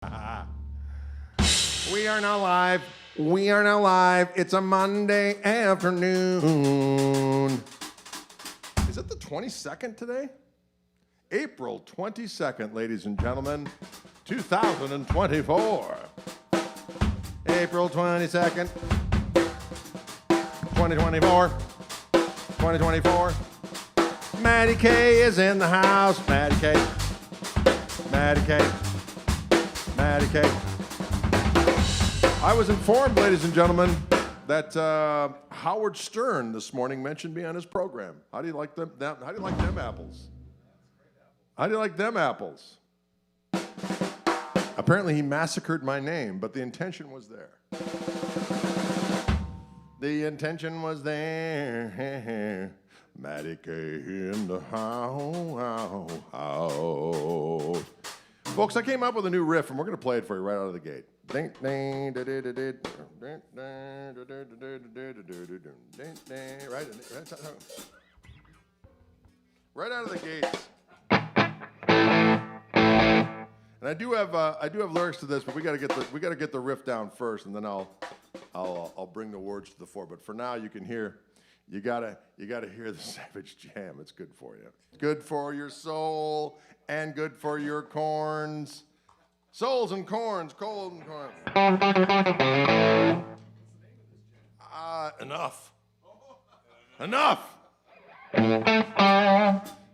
We are now live. We are now live. It's a Monday afternoon. Is it the 22nd today? April 22nd, ladies and gentlemen, 2024. April 22nd, 2024. 2024. Maddie K is in the house. Maddie K. Maddie K. Maddie K. I was informed, ladies and gentlemen, that Howard Stern this morning mentioned me on his program. How do you like them? How do you like them apples? How do you like them apples? Apparently, he massacred my name, but the intention was there. The intention was there. Maddie K in the house. Folks, I came up with a new riff, and we're going to play it for you right out of the gate. Right out of the gates. And I do have lyrics to this, but we got to get the riff down first, and then I'll bring the words to the fore. But for now, you can hear. You gotta hear the Savage Jam. It's good for you. Good for your soul and good for your corns. Souls and corns, cold and corn. Enough. Enough.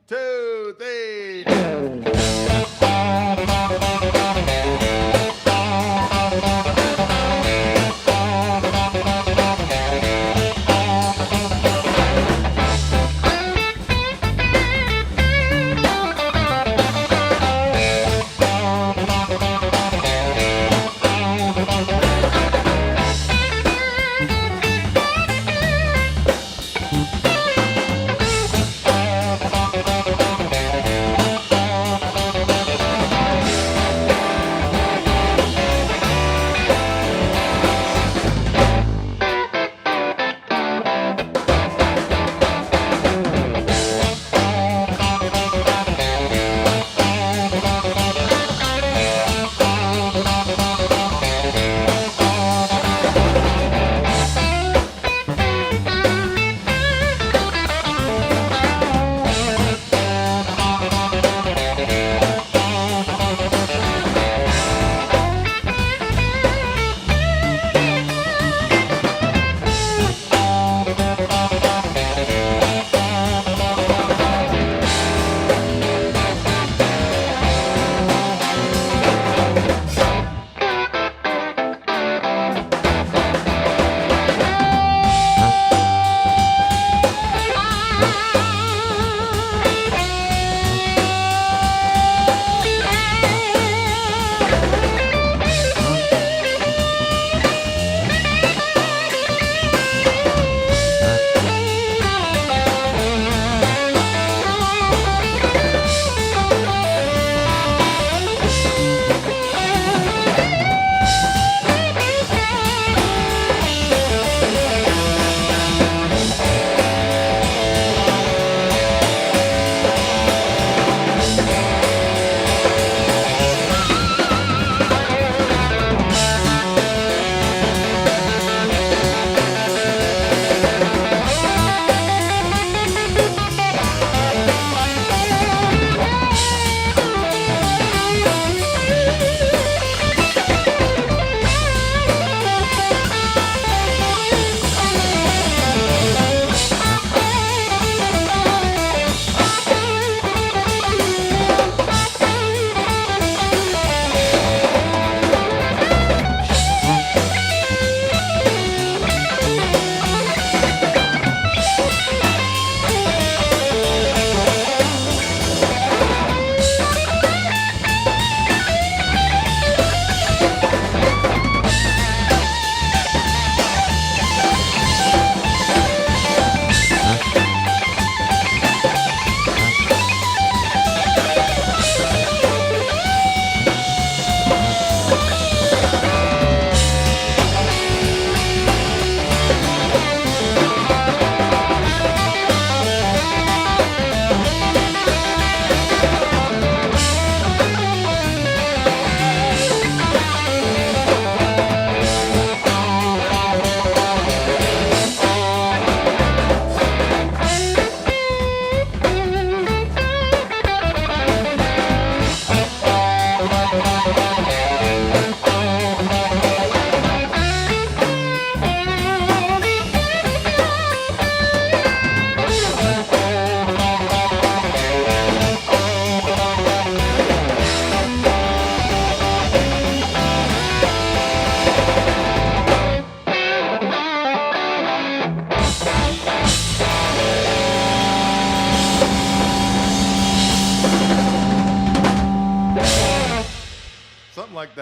2, 3.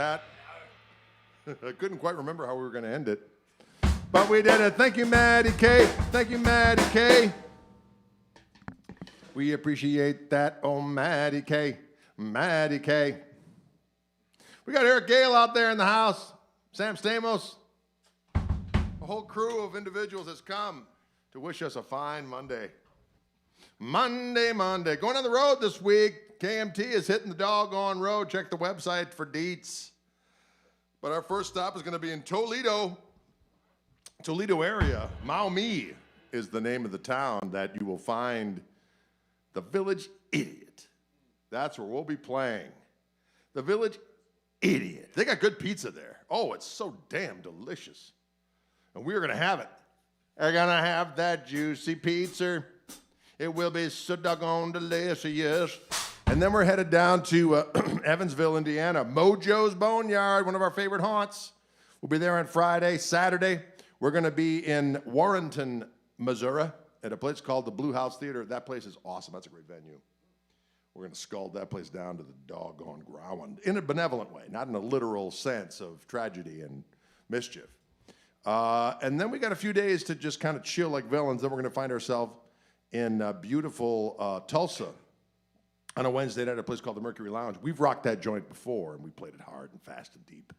that. I couldn't quite remember how we were going to end it. But we did it. Thank you, Maddie K. Thank you, Maddie K. We appreciate that. Oh, Maddie K. Maddie K. We got Eric Gale out there in the house. Sam Stamos. A whole crew of individuals has come to wish us a fine Monday. Monday. Going on the road this week. KMT is hitting the doggone road. Check the website for deets. But our first stop is going to be in Toledo area. Maumee is the name of the town that you will find the Village Idiot. That's where we'll be playing. The Village Idiot. They got good pizza there. Oh, it's so damn delicious. And we're going to have it. We're going to have that juicy pizza. It will be so doggone delicious. And then we're headed down to Evansville, Indiana. Mojo's Boneyard, one of our favorite haunts. We'll be there on Friday. Saturday, we're going to be in Warrenton, Missouri, at a place called the Blue House Theater. That place is awesome. That's a great venue. We're going to scald that place down to the doggone ground in a benevolent way, not in a literal sense of tragedy and mischief. And then we got a few days to just kind of chill like villains. Then we're going to find ourselves in beautiful Tulsa on a Wednesday night at a place called the Mercury Lounge. We've rocked that joint before, and we played it hard and fast and deep.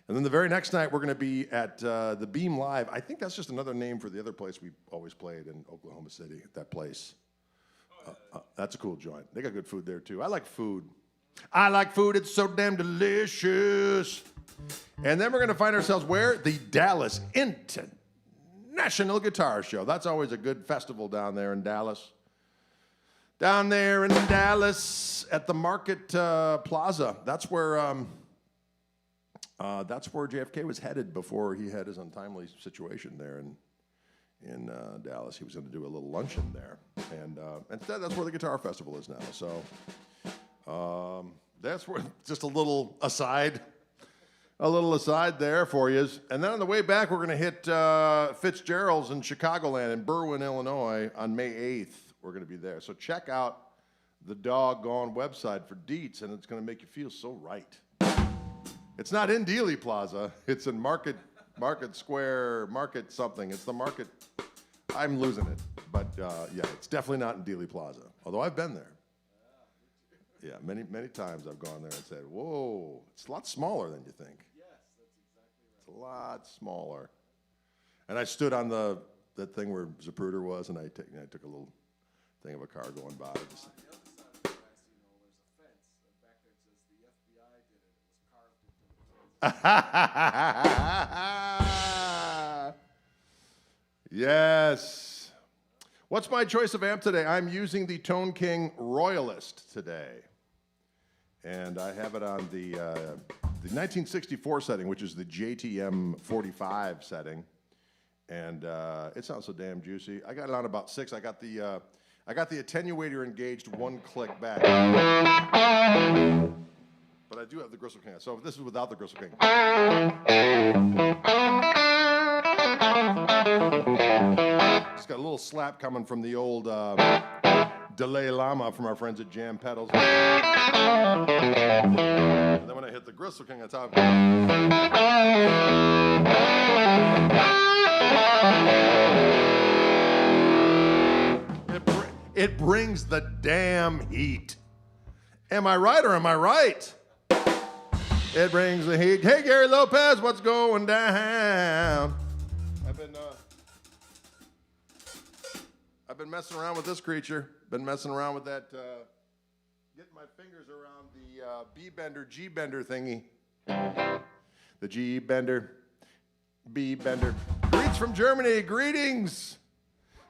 And then the very next night, we're going to be at the Beam Live. I think that's just another name for the other place we always played in Oklahoma City, that place. That's a cool joint. They got good food there, too. I like food. It's so damn delicious. And then we're going to find ourselves where? The Dallas International Guitar Show. That's always a good festival down there in Dallas. Down there in Dallas at the Market Plaza. That's where JFK was headed before he had his untimely situation there in Dallas. He was going to do a little luncheon there, and instead that's where the Guitar Festival is now. So that's where, just a little aside there for you. And then on the way back, we're going to hit Fitzgerald's in Chicagoland in Berwyn, Illinois on May 8th. We're going to be there. So check out the doggone website for deets, and it's going to make you feel so right. It's not in Dealey Plaza. It's in Market Square, Market something. It's the Market. I'm losing it. But, yeah, it's definitely not in Dealey Plaza, although I've been there. Yeah, many, many times I've gone there and said, whoa, it's a lot smaller than you think. Yes, that's exactly right. It's a lot smaller. And I stood on that thing where Zapruder was, and I took a little thing of a car going by. On the other side of the glass, there's a fence. Back there it says the FBI did it. It was carved into the Yes. What's my choice of amp today? I'm using the Tone King Royalist today. And I have it on the 1964 setting, which is the JTM 45 setting. And it sounds so damn juicy. I got it on about 6. I got the attenuator engaged 1 click back. But I do have the Gristle King. So this is without the Gristle King. Just got a little slap coming from the old Delay Llama from our friends at Jam Pedals. And then when I hit the Gristle King on top, it brings the damn heat. Am I right or am I right? It brings the heat. Hey, Gary Lopez, what's going down? I've been messing around with this creature. Been messing around with that, getting my fingers around the B-bender, G-bender thingy. The G-bender, B-bender. Greets from Germany. Greetings.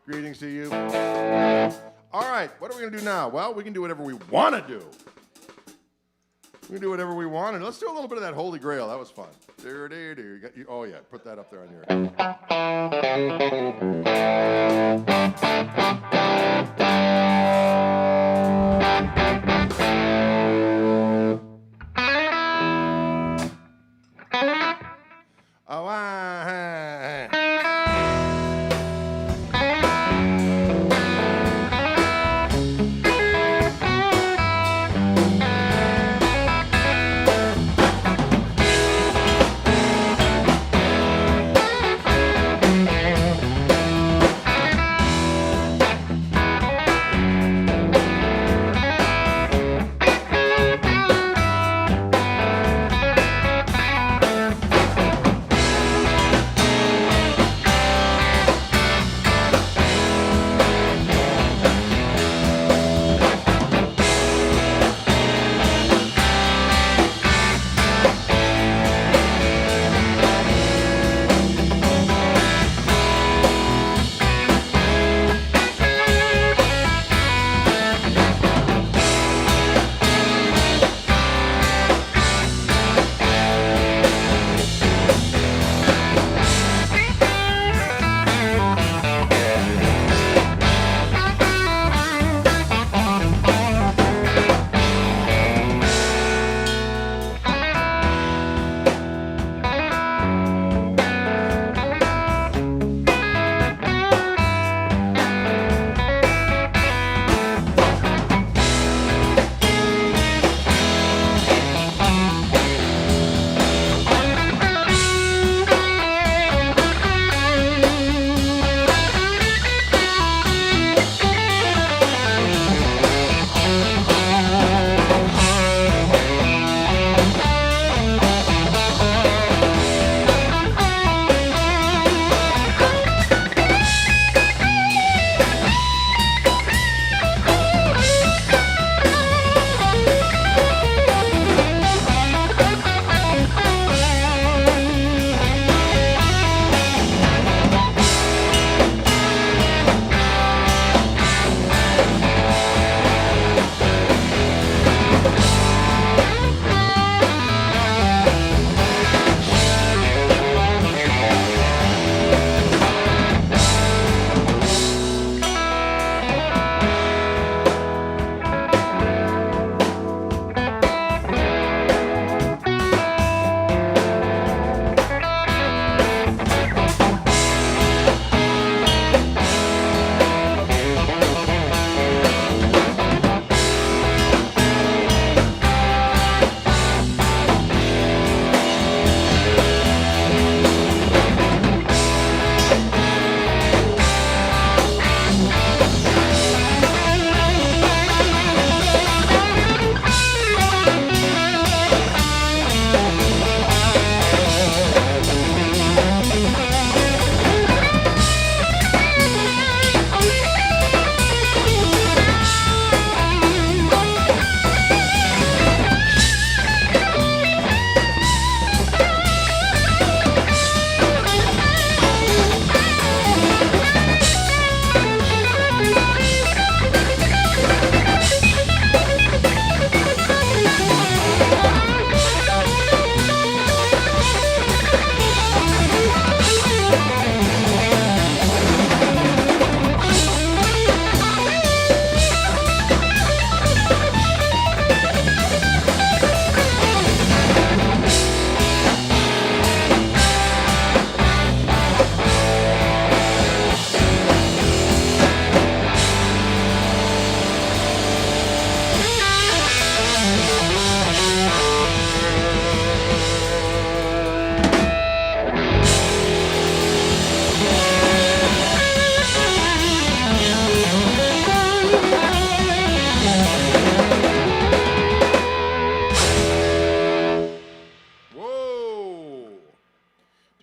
Greetings to you. All right, what are we going to do now? Well, we can do whatever we want to do. We can do whatever we want. And let's do a little bit of that Holy Grail. That was fun. Oh, yeah, put that up there on your...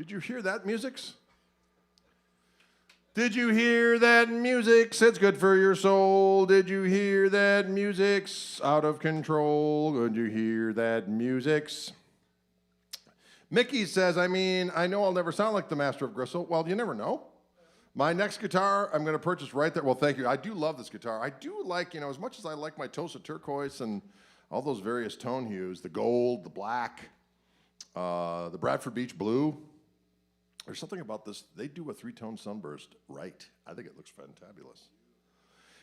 Did you hear that, musics? Did you hear that, music? It's good for your soul. Did you hear that, music's out of control? Did you hear that, music's? Mickey says, I know I'll never sound like the master of Gristle. Well, you never know. My next guitar, I'm going to purchase right there. Well, thank you. I do love this guitar. I do like, as much as I like my Tosa turquoise and all those various tone hues, the gold, the black, the Bradford Beach blue. There's something about this. They do a 3-tone sunburst right. I think it looks fantabulous.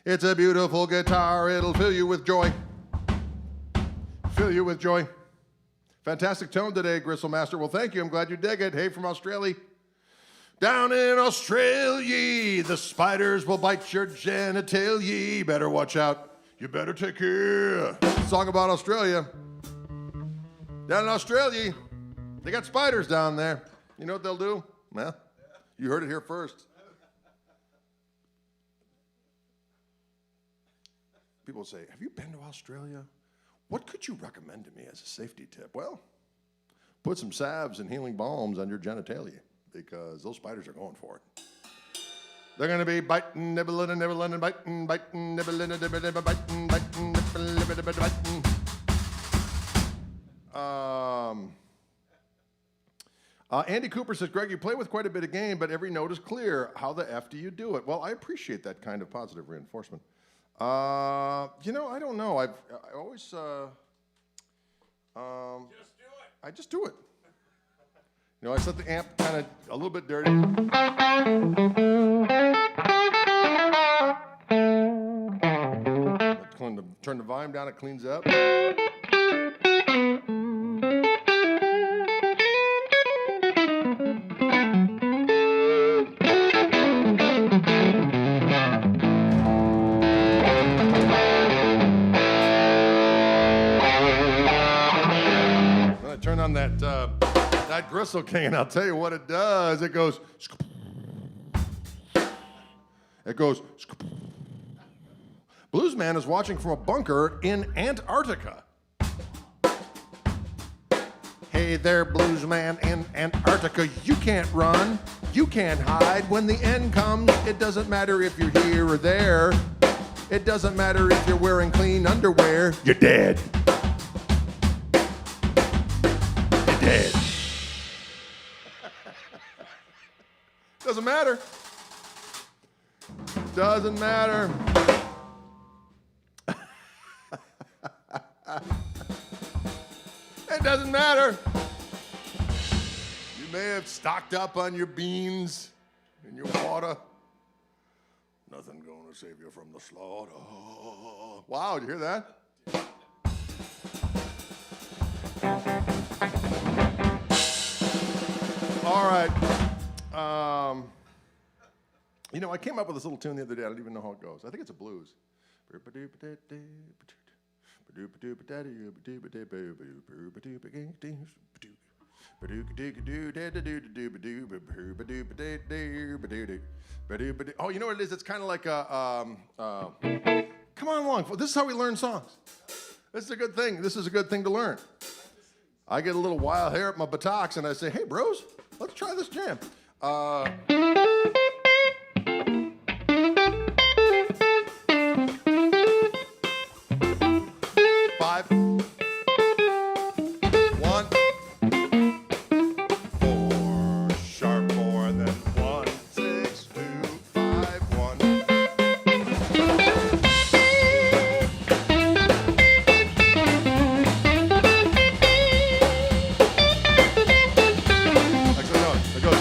It's a beautiful guitar. It'll fill you with joy. Fill you with joy. Fantastic tone today, Gristle Master. Well, thank you. I'm glad you dig it. Hey, from Australia. Down in Australia, the spiders will bite your genitalia. Better watch out. You better take care. Song about Australia. Down in Australia, they got spiders down there. You know what they'll do? Well, you heard it here first. People say, have you been to Australia? What could you recommend to me as a safety tip? Well, put some salves and healing balms on your genitalia because those spiders are going for it. They're going to be biting, nibbling, and nibbling, and biting, biting, nibbling, and nibbling, and biting, biting, nibbling, nibbling, and biting. Andy Cooper says, Greg, you play with quite a bit of game, but every note is clear. How the F do you do it? Well, I appreciate that kind of positive reinforcement. I don't know. I always... just do it. I just do it. I set the amp kind of a little bit dirty. Turn the volume down, it cleans up. Turn on that Gristle King, and I'll tell you what it does. It goes. Bluesman is watching from a bunker in Antarctica. Hey there, Bluesman in Antarctica. You can't run. You can't hide. When the end comes, it doesn't matter if you're here or there. It doesn't matter if you're wearing clean underwear. You're dead. Dead. Doesn't matter. Doesn't matter. It doesn't matter. You may have stocked up on your beans and your water. Nothing gonna save you from the slaughter. Wow, did you hear that? All right. I came up with this little tune the other day. I don't even know how it goes. I think it's a blues. Oh, you know what it is? It's kind of like a... come on along. This is how we learn songs. This is a good thing. This is a good thing to learn. I get a little wild hair at my buttocks, and I say, hey, bros, let's try this jam. 5, 1, 4, sharp 4, and then 1, 6, 2, 5, 1. Actually, no, it goes.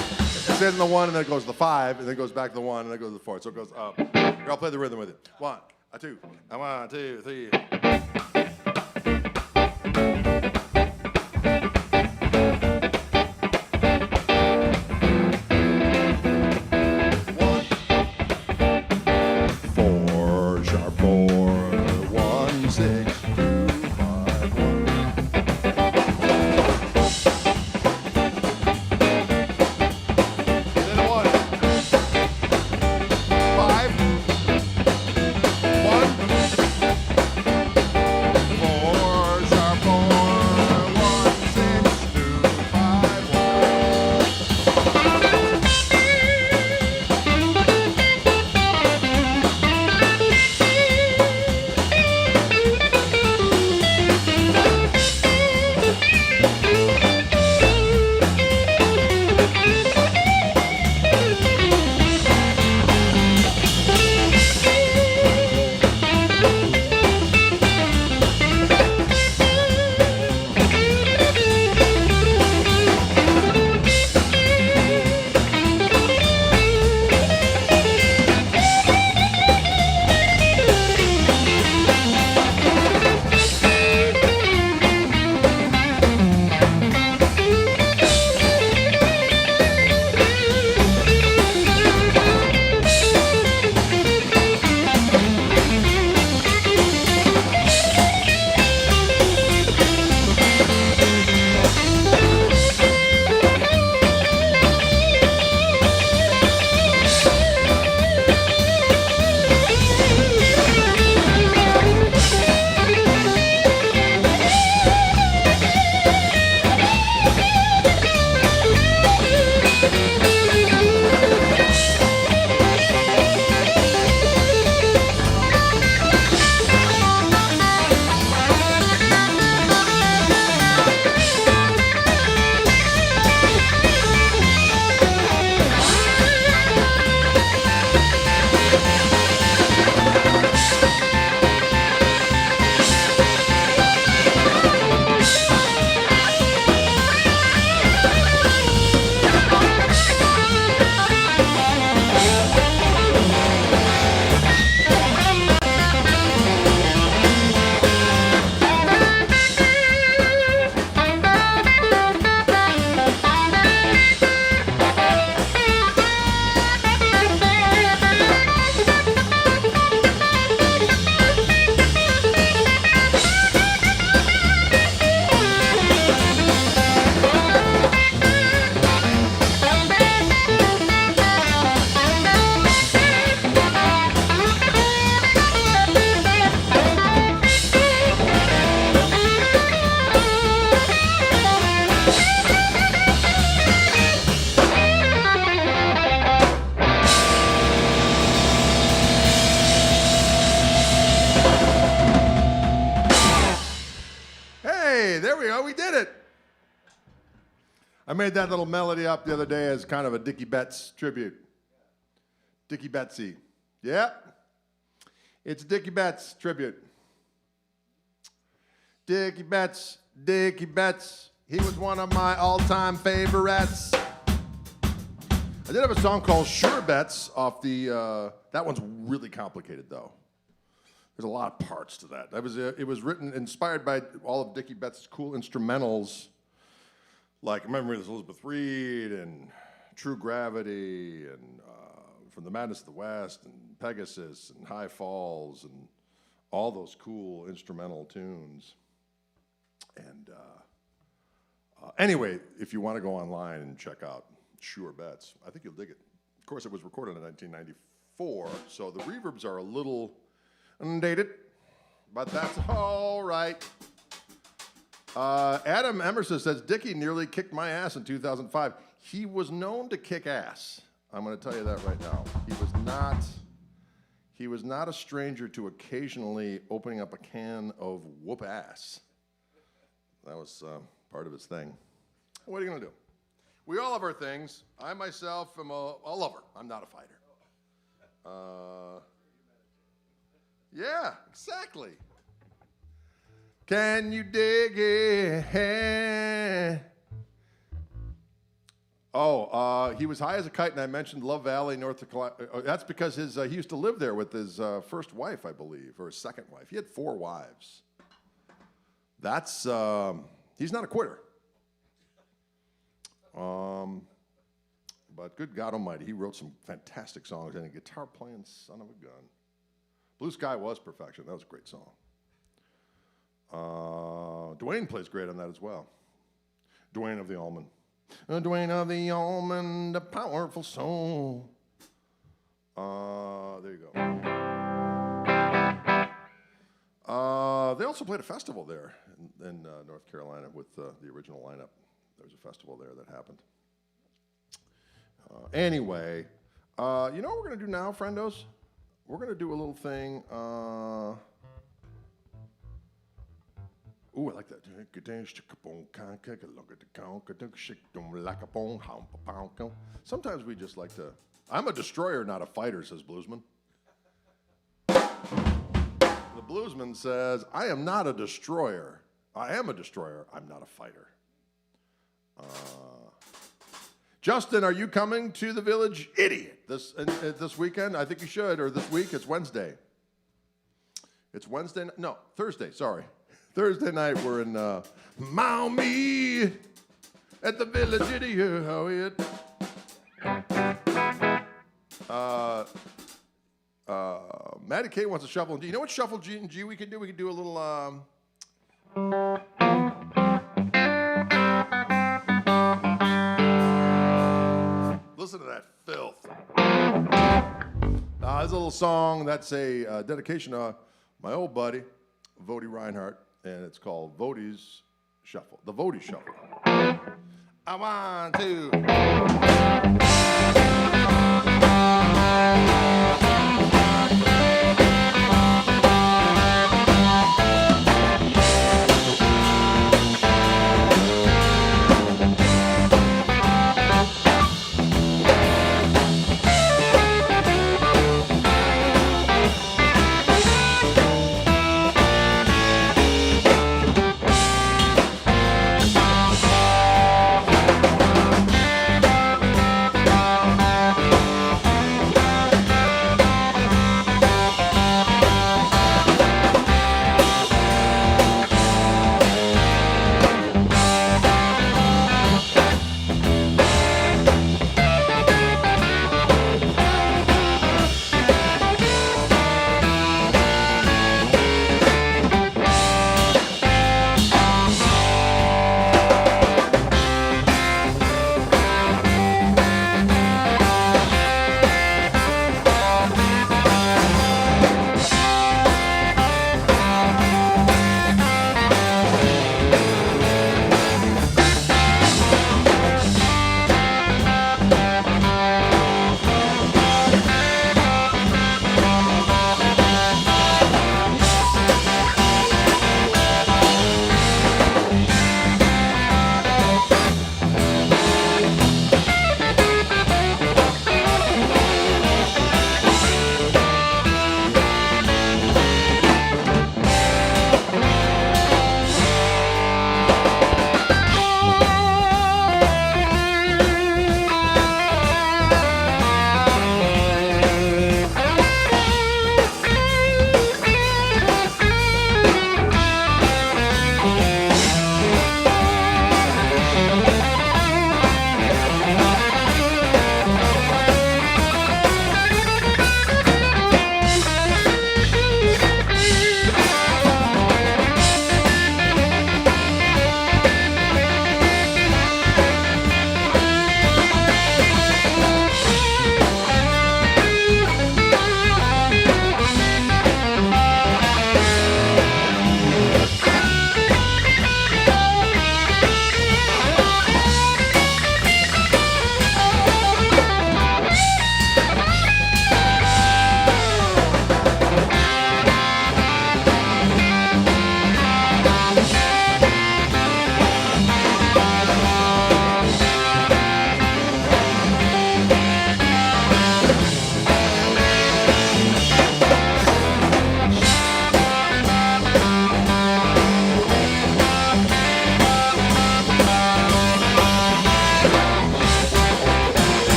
It says in the 1, and then it goes to the 5, and then it goes back to the 1, and then it goes to the 4. So it goes up. Here, I'll play the rhythm with it. 1, 2, 1, 2, 3. I made that little melody up the other day as kind of a Dickie Betts tribute. Dickie Betsy. Yep. It's Dickie Betts tribute. Dickie Betts, Dickie Betts. He was one of my all-time favorites. I did have a song called Sure Bets off the, that one's really complicated though. There's a lot of parts to that. It was written, inspired by all of Dickie Betts' cool instrumentals, like Memory of Elizabeth Reed and True Gravity and From the Madness of the West and Pegasus and High Falls and all those cool instrumental tunes. And anyway, if you want to go online and check out Sure Bets, I think you'll dig it. Of course, it was recorded in 1994, so the reverbs are a little dated, but that's all right. Adam Emerson says, Dickie nearly kicked my ass in 2005. He was known to kick ass. I'm going to tell you that right now. He was not a stranger to occasionally opening up a can of whoop ass. That was part of his thing. What are you going to do? We all have our things. I myself am a lover. I'm not a fighter. Yeah, exactly. Can you dig it? Oh, he was high as a kite, and I mentioned Love Valley, North Carolina. That's because he used to live there with his first wife, I believe, or his second wife. He had 4 wives. That's, he's not a quitter. But good God Almighty, he wrote some fantastic songs, and a guitar playing son of a gun. Blue Sky was perfection. That was a great song. Dwayne plays great on that as well. Dwayne of the Almond. Dwayne of the Almond, a powerful soul. There you go. They also played a festival there in North Carolina with the original lineup. There was a festival there that happened. Anyway, you know what we're going to do now, friendos? We're going to do a little thing. Ooh, I like that. Sometimes we just like to. I'm a destroyer, not a fighter, says Bluesman. The Bluesman says, I am not a destroyer. I am a destroyer. I'm not a fighter. Justin, are you coming to the Village? Idiot. This weekend? I think you should, or this week. It's Wednesday. It's Wednesday. No, Thursday. Sorry. Thursday night, we're in Maumee at the Village Idiot. Matty K wants a shuffle and G. You know what shuffle G and G we can do? We can do a little. Listen to that filth. There's a little song that's a dedication to my old buddy, Vody Reinhardt, and it's called Vody's Shuffle. The Vody Shuffle. I want to.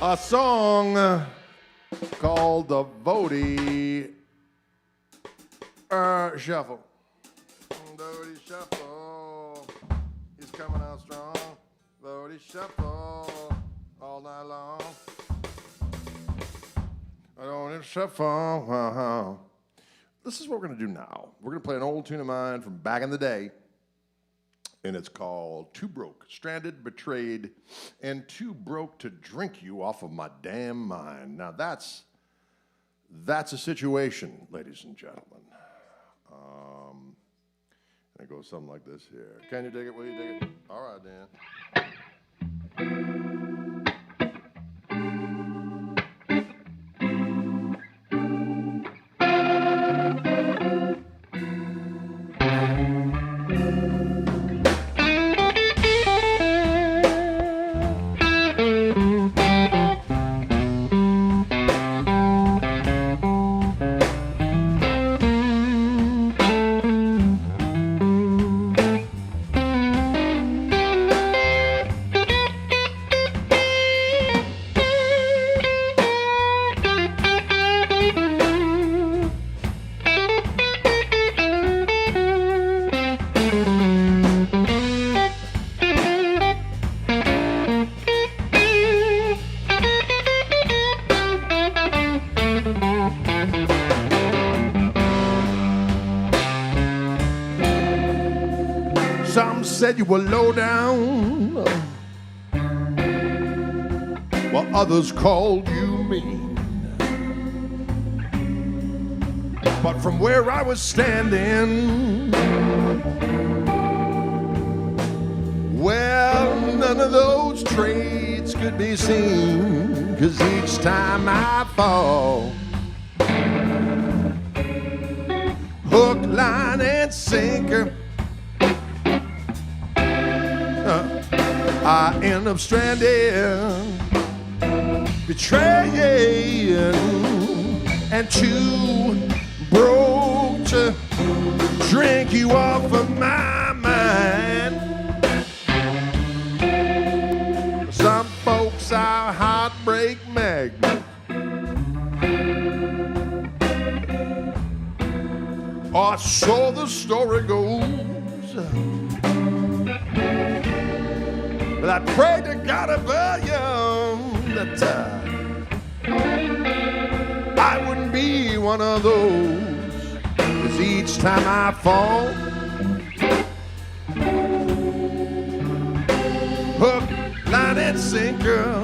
A song called the Vody Shuffle. Vody Shuffle. He's coming out strong. Vody Shuffle all night long. I don't shuffle. This is what we're going to do now. We're going to play an old tune of mine from back in the day. And it's called Too Broke, Stranded, Betrayed, and Too Broke to Drink You Off of My Damn Mind. Now that's a situation, ladies and gentlemen. And it goes something like this here. Can you dig it? Will you dig it? All right, Dan. Some said you were low down, while others called you mean. But from where I was standing, well, none of those traits could be seen, 'cause each time I fall, hook, line, and sinker, I end up stranded, betrayed, and too broke to drink you off of my mind. Some folks are heartbreak magnets, or so the story goes. But I pray to God above you that I wouldn't be one of those. 'Cause each time I fall, hook, line, and sinker,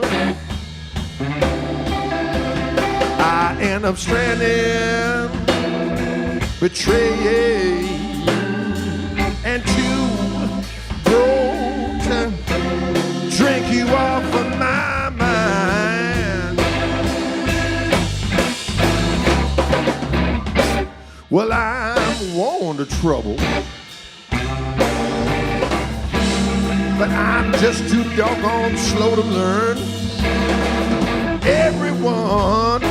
I end up stranded, betrayed, and too broke to drink you off of my mind. Well, I'm worn to trouble, but I'm just too doggone slow to learn. Everyone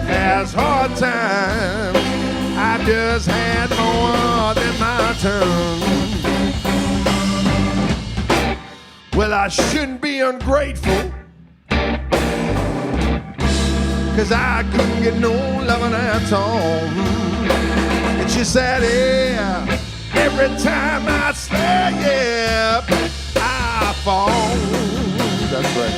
has hard times, I just had more than my turn. Well, I shouldn't be ungrateful, 'cause I couldn't get no loving at all. It's just that, yeah, every time I slip, I fall. That's right.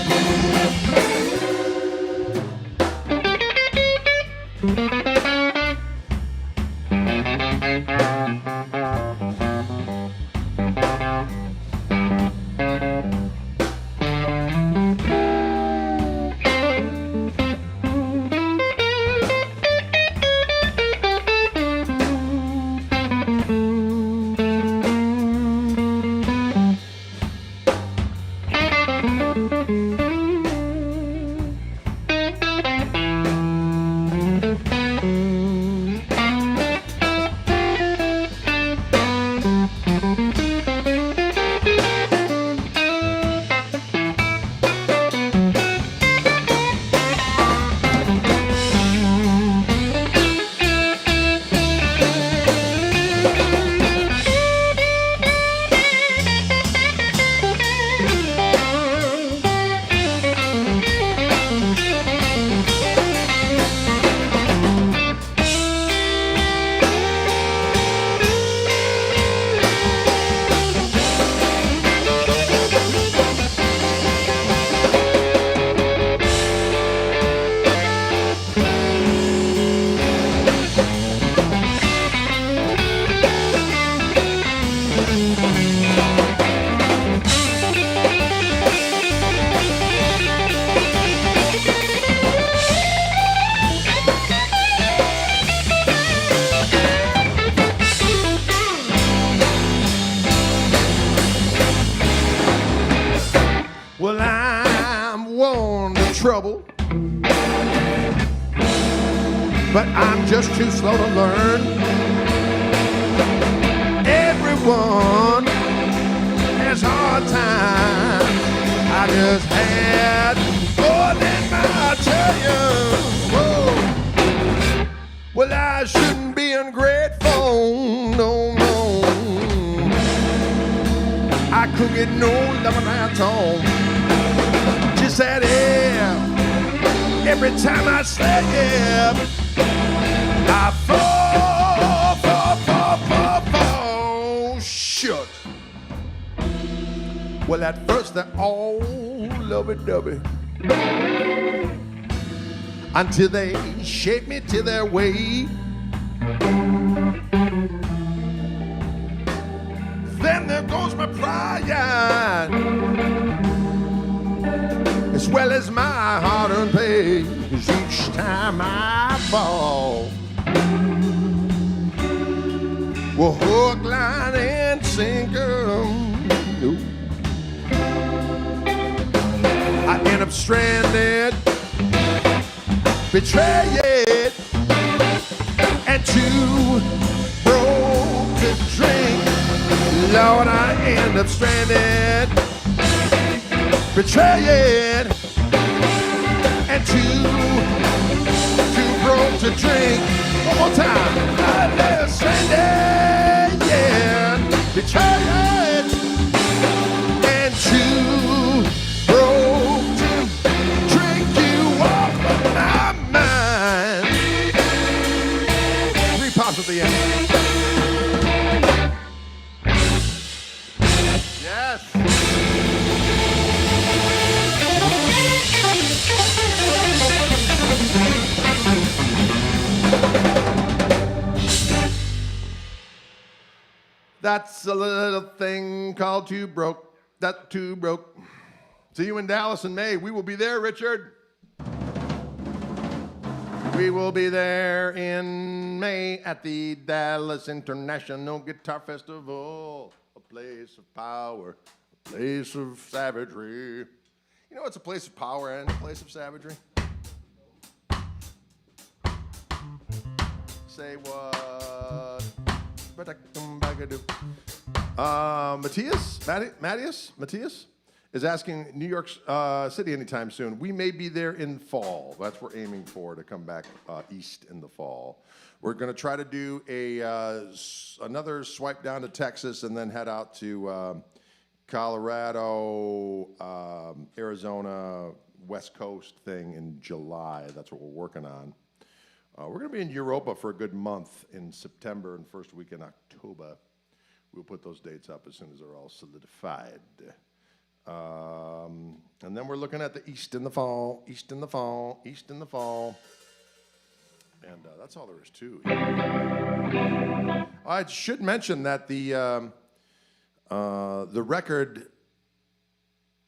Well, I'm worn to trouble, but I'm just too slow to learn. Everyone has hard times. I just had more than my tell you. Whoa. Well, I shouldn't be ungrateful, no, no. I couldn't get no loving at all. Just that air. Every time I slip, I fall. Shut. Well, at first they're all lovey-dovey until they shape me to their way. Then there goes my pride, as well as my hard-earned pay. 'Cause each time I fall, well, hook, line, and sinker, I end up stranded, betrayed, and too broke to drink. Lord, I end up stranded, betrayed, and too broke to drink. One more time. I left stranded, yeah, betrayed, and too broke to drink you off of my mind. 3 pops at the end. Yes. That's a little thing called Too Broke. That Too Broke. See you in Dallas in May. We will be there, Richard. We will be there in May at the Dallas International Guitar Festival. A place of power, a place of savagery. You know, it's a place of power and a place of savagery. Say what? Matthias is asking New York City anytime soon. We may be there in fall. That's what we're aiming for, to come back east in the fall. We're going to try to do another swipe down to Texas and then head out to Colorado, Arizona, West Coast thing in July. That's what we're working on. We're going to be in Europa for a good month in September and first week in October. We'll put those dates up as soon as they're all solidified. And then we're looking at the East in the fall, East in the fall, East in the fall. And that's all there is to it. I should mention that the record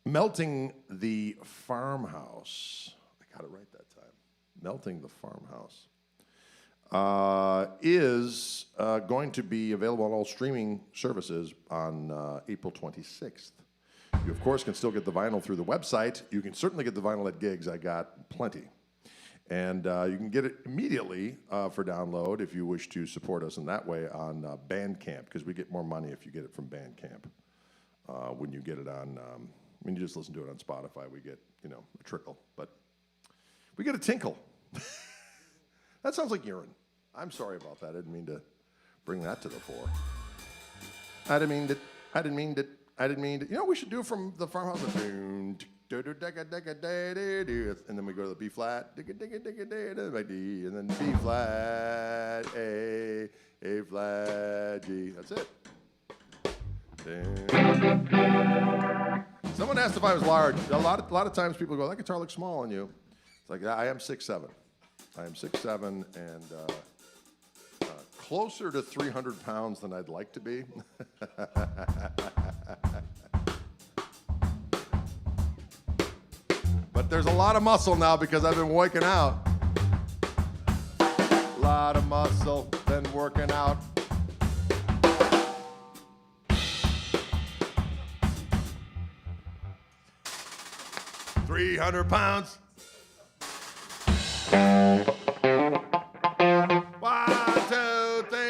Melting the Farmhouse, I got it right that time, Melting the Farmhouse, is going to be available on all streaming services on April 26th. You, of course, can still get the vinyl through the website. You can certainly get the vinyl at gigs. I got plenty. And you can get it immediately for download if you wish to support us in that way on Bandcamp, because we get more money if you get it from Bandcamp. When you get it on, when you just listen to it on Spotify, we get, a trickle. But we get a tinkle. That sounds like urine. I'm sorry about that. I didn't mean to bring that to the fore. I didn't mean to. You know what we should do from the Farmhouse? And then we go to the B flat, and then B flat, A flat, G. That's it. Someone asked if I was large. A lot of times people go, "That guitar looks small on you." It's like, I am 6'7". I am 6'7" and closer to 300 pounds than I'd like to be. But there's a lot of muscle now because I've been working out. A lot of muscle, been working out. 300 pounds. 1, 2, 3.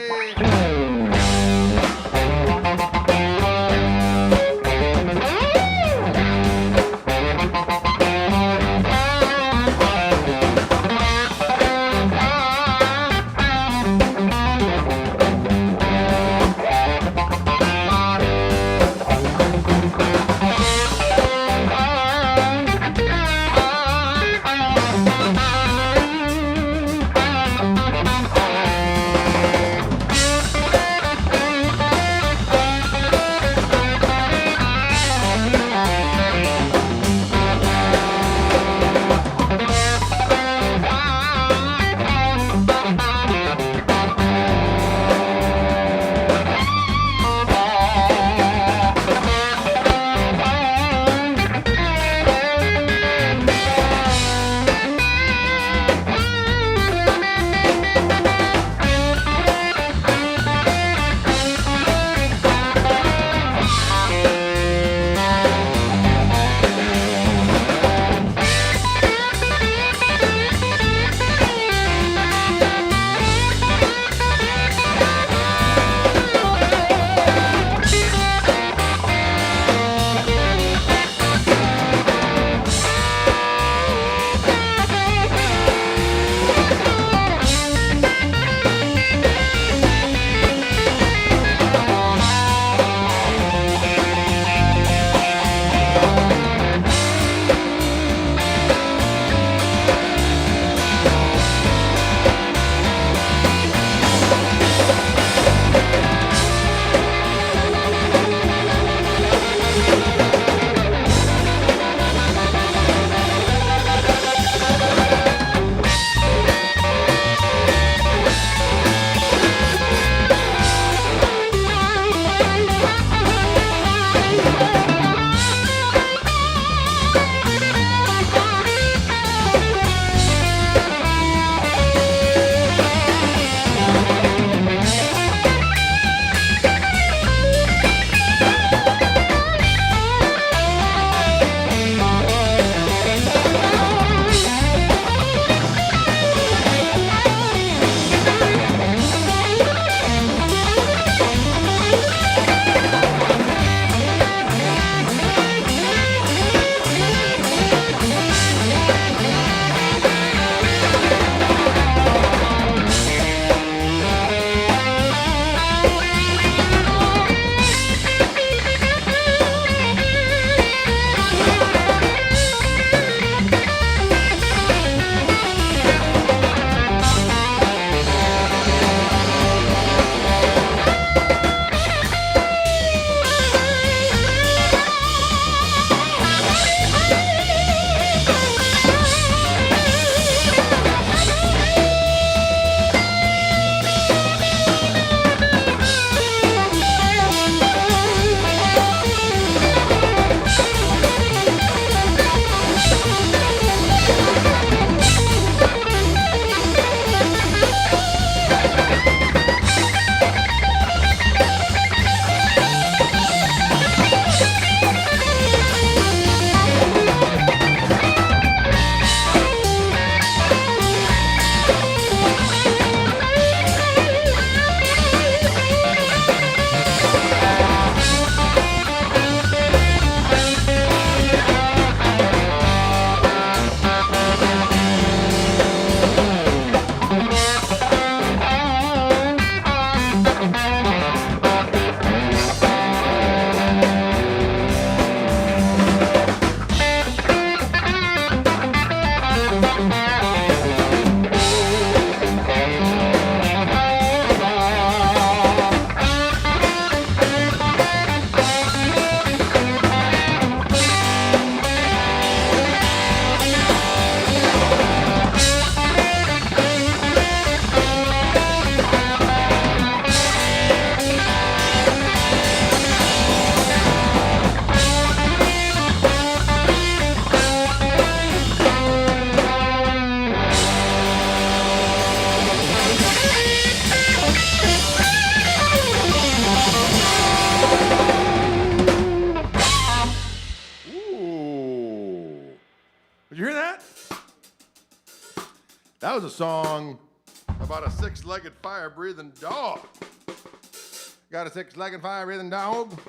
you hear that? That was a song about a six-legged fire-breathing dog. Got a six-legged fire-breathing dog?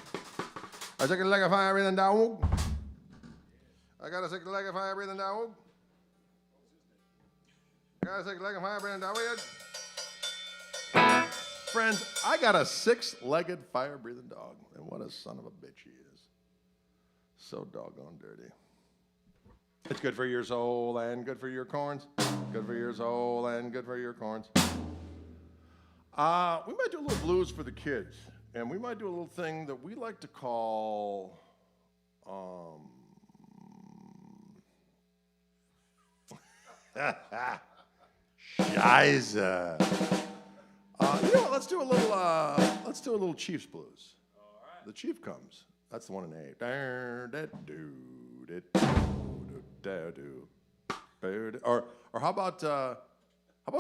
A six-legged fire-breathing dog? I got a six-legged fire-breathing dog? Got a six-legged fire-breathing dog? Friends, I got a six-legged fire-breathing dog, and what a son of a bitch he is. So doggone dirty. It's good for your soul and good for your corns. Good for your soul and good for your corns. We might do a little blues for the kids, and we might do a little thing that we like to call Shiza. You know what? Let's do a little Chiefs blues. All right. The Chief comes. That's the one in A. Or how about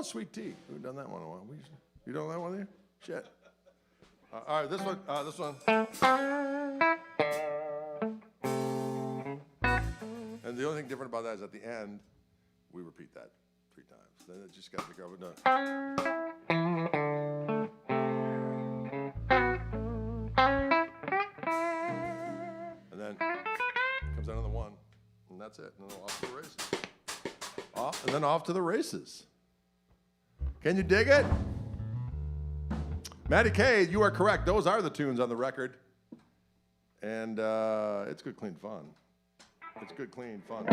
Sweet Tea? We've done that one in a while. You done that one there? Shit. All right, this one. And the only thing different about that is at the end, we repeat that 3 times. Then it just got to go done. And then comes another one, and that's it. And then off to the races. Off to the races. Can you dig it? Matty K, you are correct. Those are the tunes on the record. And it's good, clean fun. It's good, clean fun.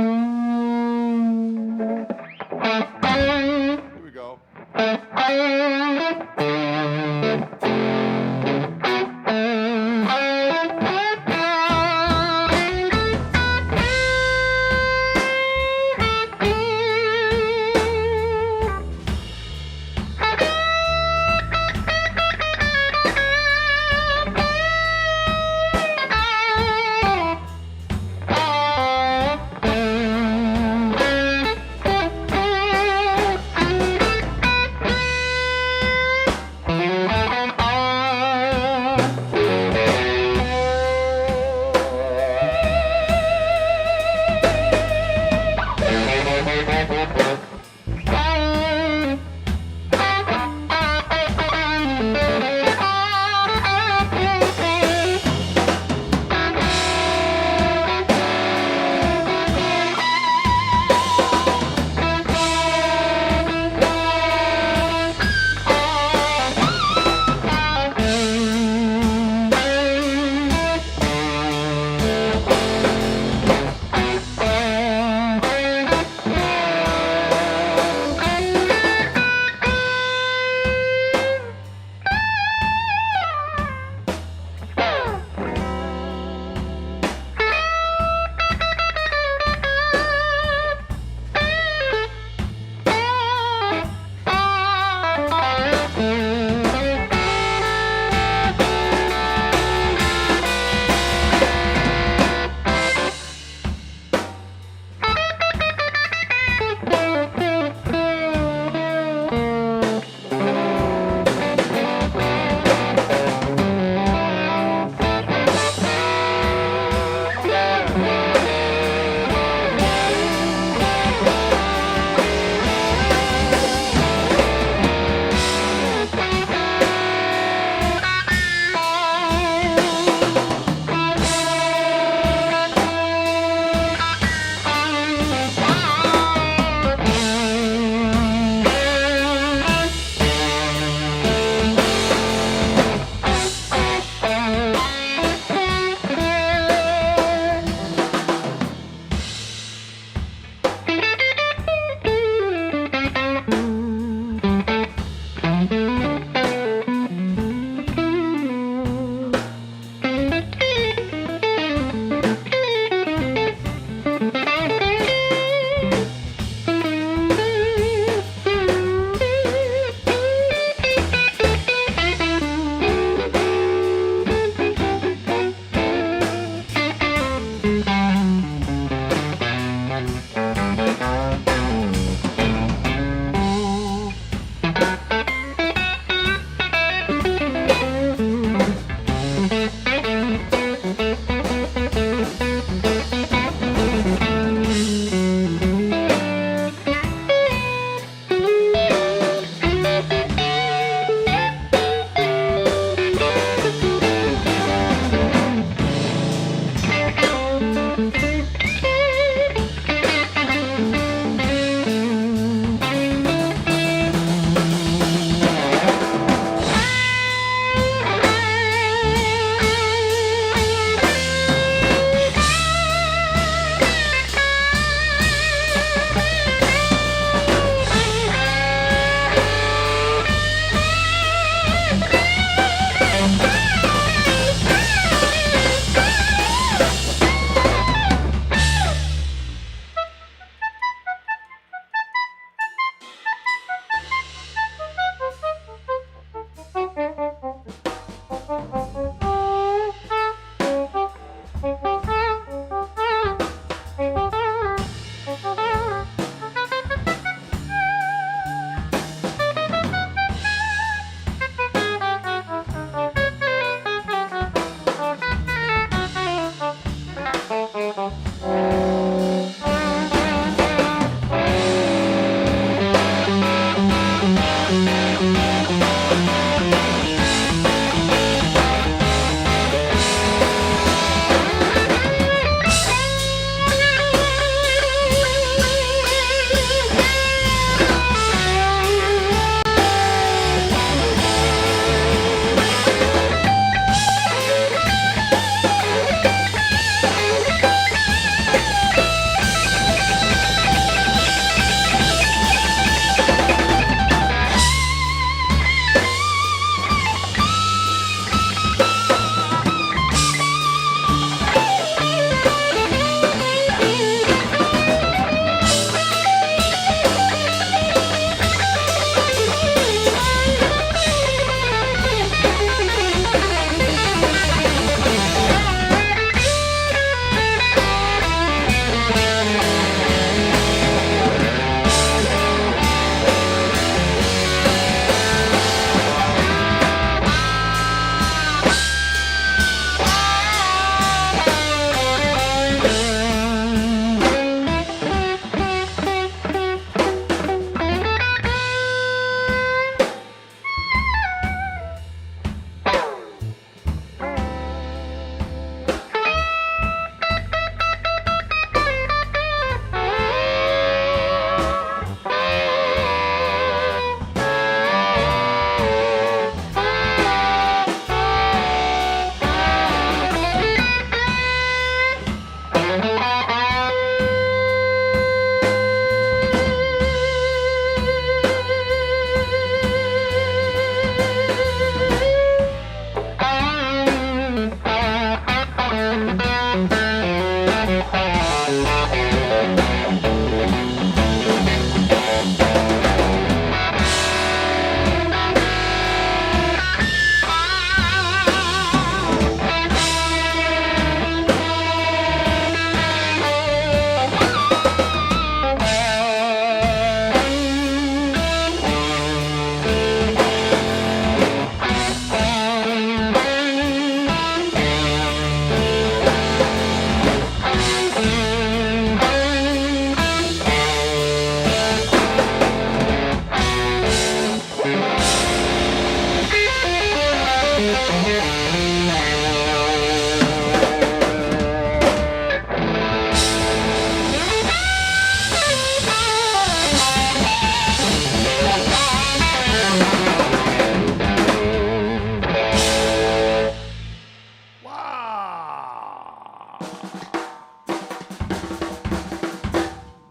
Here we go.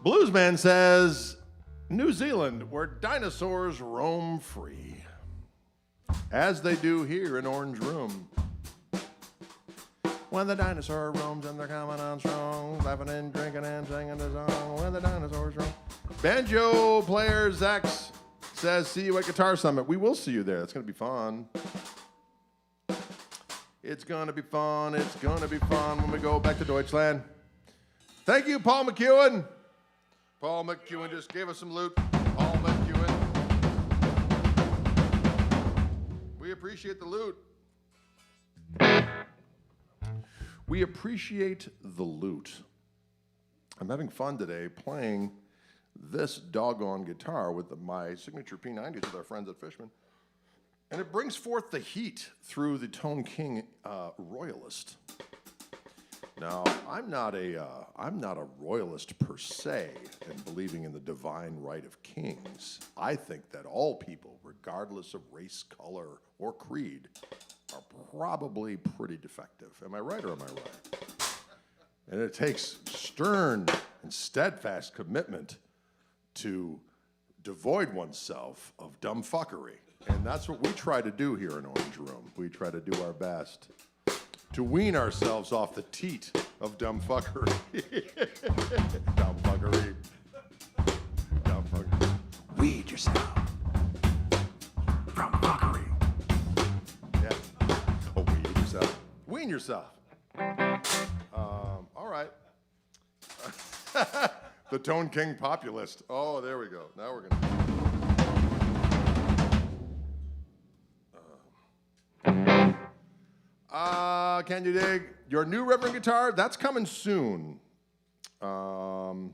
Bluesman says, New Zealand, where dinosaurs roam free, as they do here in Orange Room. When the dinosaur roams and they're coming on strong, laughing and drinking and singing the song. When the dinosaurs roam. Banjo player Zax says, see you at Guitar Summit. We will see you there. That's going to be fun. It's going to be fun. It's going to be fun when we go back to Deutschland. Thank you, Paul McEwen. Paul McEwen just gave us some loot. Paul McEwen. We appreciate the loot. We appreciate the loot. I'm having fun today playing this doggone guitar with my signature P90s with our friends at Fishman. And it brings forth the heat through the Tone King Royalist. Now, I'm not a royalist per se in believing in the divine right of kings. I think that all people, regardless of race, color, or creed, are probably pretty defective. Am I right or am I right? And it takes stern and steadfast commitment to devoid oneself of dumb fuckery. And that's what we try to do here in Orange Room. We try to do our best to wean ourselves off the teat of dumb fuckery. Dumb fuckery. Dumb fuckery. Weed yourself from fuckery. Yeah. Oh, weed yourself. Wean yourself. All right. The Tone King populist. Oh, there we go. Now we're going to... Can you dig? Your new Reverend guitar, that's coming soon. That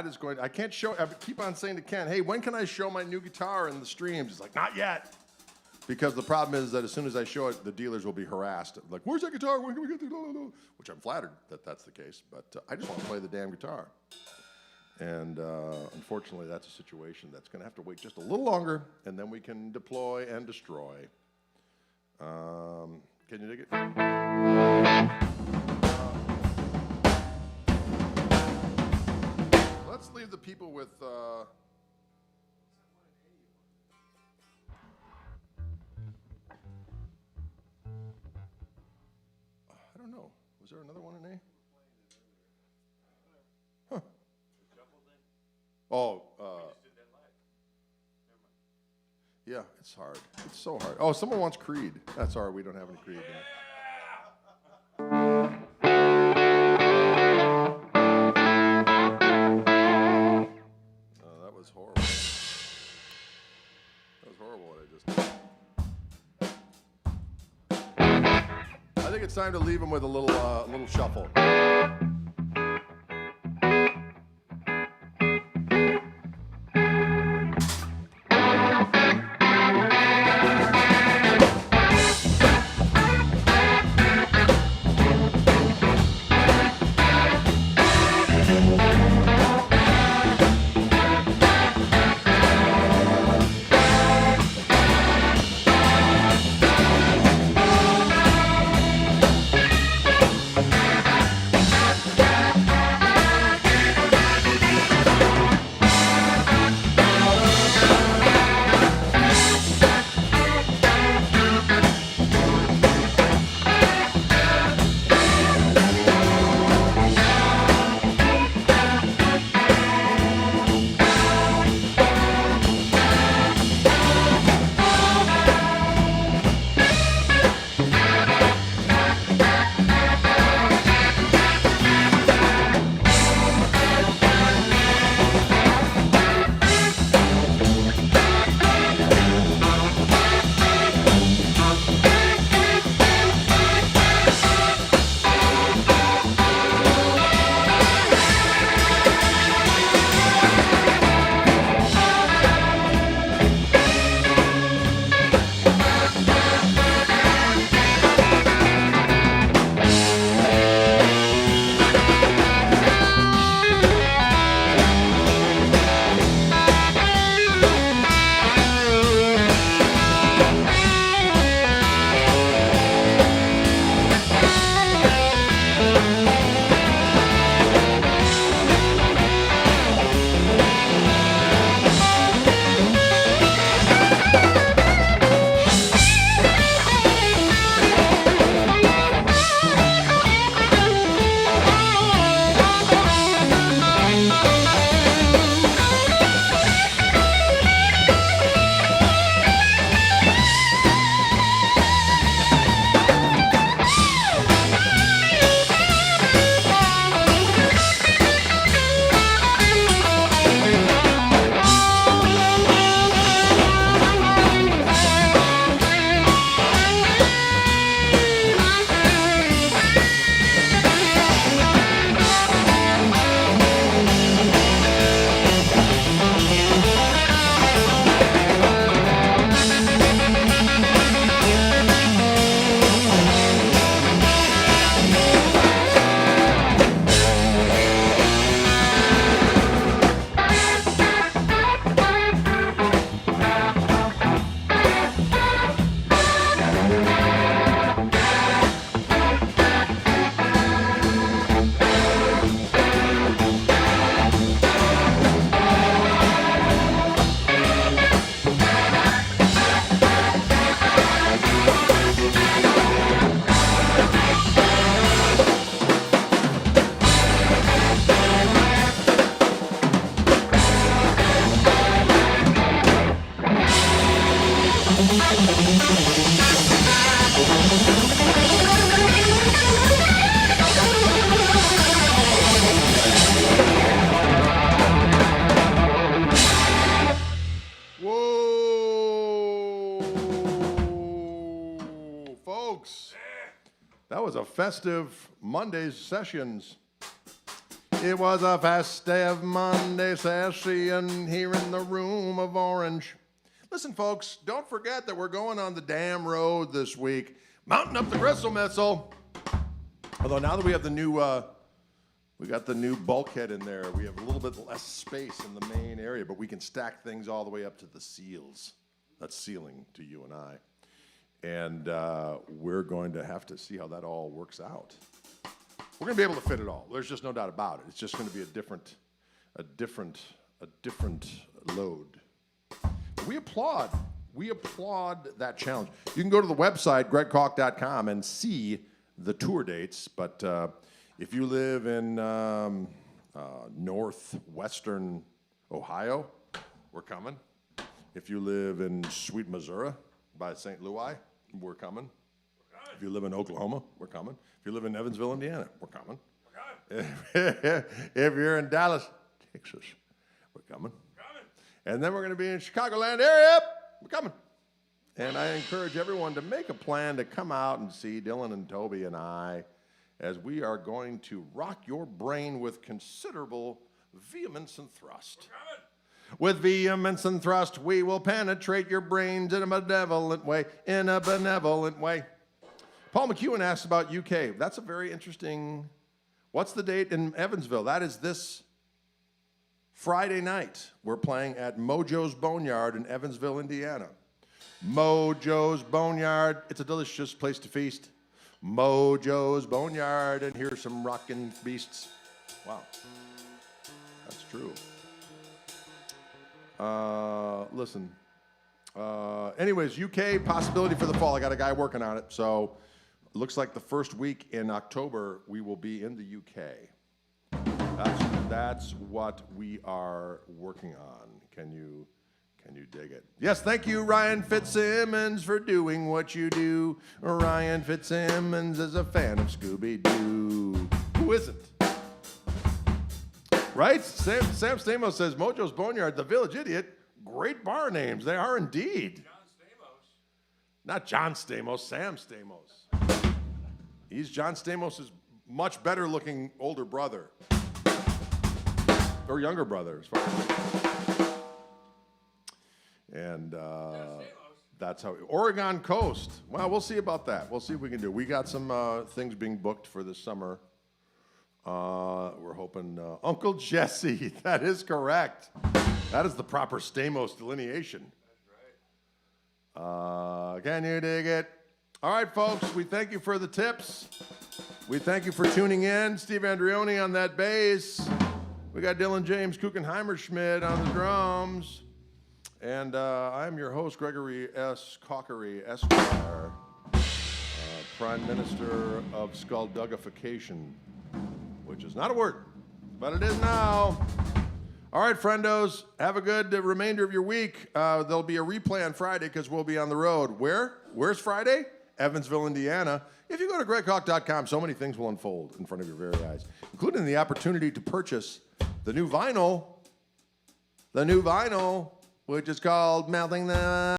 is going, I can't show, I keep on saying to Ken, hey, when can I show my new guitar in the streams? He's like, not yet. Because the problem is that as soon as I show it, the dealers will be harassed. Like, where's that guitar? When can we get the, which I'm flattered that that's the case, but I just want to play the damn guitar. And unfortunately, that's a situation that's going to have to wait just a little longer, and then we can deploy and destroy. Can you dig it? Let's leave the people with... I don't know. Was there another one in A? Huh. Oh, yeah, it's hard. It's so hard. Oh, someone wants Creed. That's all right. We don't have any Creed. Oh, that was horrible. That was horrible what I just did. I think it's time to leave him with a little shuffle. was a festive Monday sessions. It was a festive Monday session here in the room of orange. Listen, folks, don't forget that we're going on the damn road this week, mounting up the Gristle missile. Although now that we have the new, we got the new bulkhead in there, we have a little bit less space in the main area, but we can stack things all the way up to the seals. That's ceiling to you and I. And we're going to have to see how that all works out. We're going to be able to fit it all. There's just no doubt about it. It's just going to be a different load. We applaud that challenge. You can go to the website, gregkoch.com, and see the tour dates. But if you live in northwestern Ohio, we're coming. If you live in sweet Missouri by St. Louis, we're coming. If you live in Oklahoma, we're coming. If you live in Evansville, Indiana, we're coming. If you're in Dallas, Texas, we're coming. And then we're going to be in Chicagoland area, we're coming. And I encourage everyone to make a plan to come out and see Dylan and Toby and I, as we are going to rock your brain with considerable vehemence and thrust. With vehemence and thrust, we will penetrate your brains in a benevolent way, Paul McEwen asked about UK. That's a very interesting. What's the date in Evansville? That is this Friday night. We're playing at Mojo's Boneyard in Evansville, Indiana. Mojo's Boneyard. It's a delicious place to feast. Mojo's Boneyard, and here's some rockin' beasts. Wow, that's true. Listen. Anyways, UK possibility for the fall. I got a guy working on it, so it looks like the first week in October we will be in the UK. That's what we are working on. Can you dig it? Yes, thank you, Ryan Fitzsimmons, for doing what you do. Ryan Fitzsimmons is a fan of Scooby-Doo. Who isn't? Right? Sam Stamos says, Mojo's Boneyard, the Village Idiot. Great bar names. They are indeed. John Stamos. Not John Stamos, Sam Stamos. He's John Stamos' much better looking older brother. Or younger brother, as far as. And that's how. Oregon Coast. Well, we'll see about that. We'll see what we can do. We got some things being booked for this summer. We're hoping Uncle Jesse. That is correct. That is the proper Stamos delineation. That's right. Can you dig it? All right, folks, we thank you for the tips. We thank you for tuning in. Steve Andreoni on that bass. We got Dylan James Kuchenheimer-Schmidt on the drums. And I'm your host, Gregory S. Cockery, Esquire, Prime Minister of Skullduggification, which is not a word, but it is now. All right, friendos, have a good remainder of your week. There'll be a replay on Friday because we'll be on the road. Where? Where's Friday? Evansville, Indiana. If you go to gregkoch.com, so many things will unfold in front of your very eyes, including the opportunity to purchase the new vinyl, which is called Melting the